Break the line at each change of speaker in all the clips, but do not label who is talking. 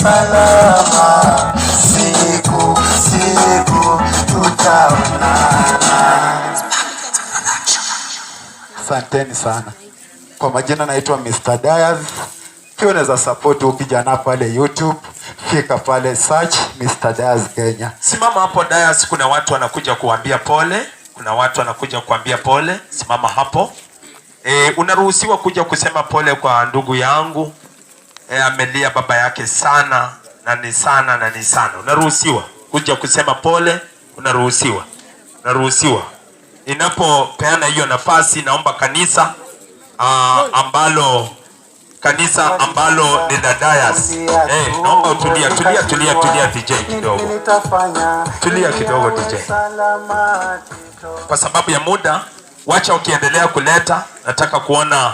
salama, siku tutaonana. Asanteni sana. Kwa majina naitwa Mr. Diaz. Pia unaweza support ukijana pale YouTube, fika pale search Mr. Diaz Kenya.
Simama hapo Diaz, kuna watu wanakuja kuambia pole. Kuna watu wanakuja kuambia pole. Simama hapo. Unaruhusiwa kuja kusema pole kwa ndugu yangu. Amelia baba yake sana na ni sana. Unaruhusiwa kuja kusema pole, unaruhusiwa. Inapopeana hiyo nafasi, naomba kanisa ambalo ni la Diaz. Naomba tulia DJ kidogo. Tulia kidogo DJ. Kwa sababu ya muda, wacha ukiendelea kuleta, nataka kuona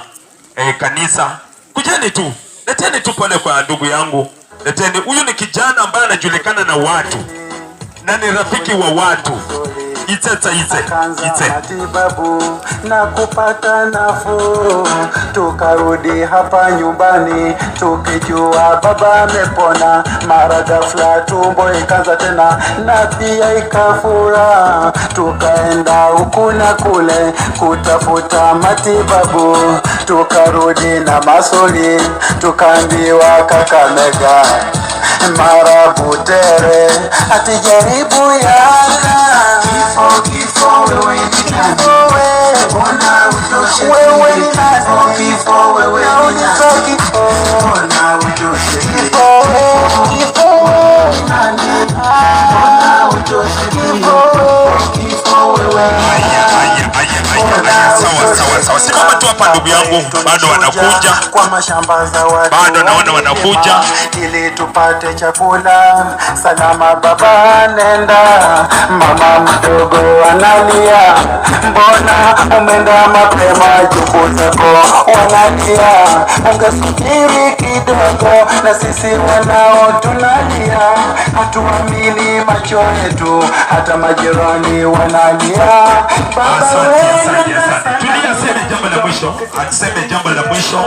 kanisa. Kujeni tu. Leteni tu pole kwa ndugu yangu. Leteni. Huyu ni kijana ambaye anajulikana na watu. Na ni rafiki wa watu. Ite.
Matibabu na kupata nafuu, tukarudi hapa nyumbani tukijua baba amepona. Mara ghafla tumbo ikaanza tena na pia ikafura, tukaenda huku na kule kutafuta matibabu, tukarudi na masoli, tukaambiwa Kakamega, mara Butere, atijaribu yana kifo wewe ni nani? Ona utoshe wewe ni nani? Kifo wewe ni nani? Ona utoshe kifo nani? Ona utoshe kifo wewe.
Sawa. Simama tu hapa ndugu yangu, bado wanakuja.
Kwa mashamba za watu.
Bado naona wanakuja.
Ili tupate chakula. Salama baba nenda. Mama mdogo analia. Mbona umeenda mapema? Juku zako wanalia. Ungesubiri kidogo na sisi wanao tunalia. Hatuamini macho yetu, hata majirani wanalia.
Asante. Tulia, aseme jambo la mwisho.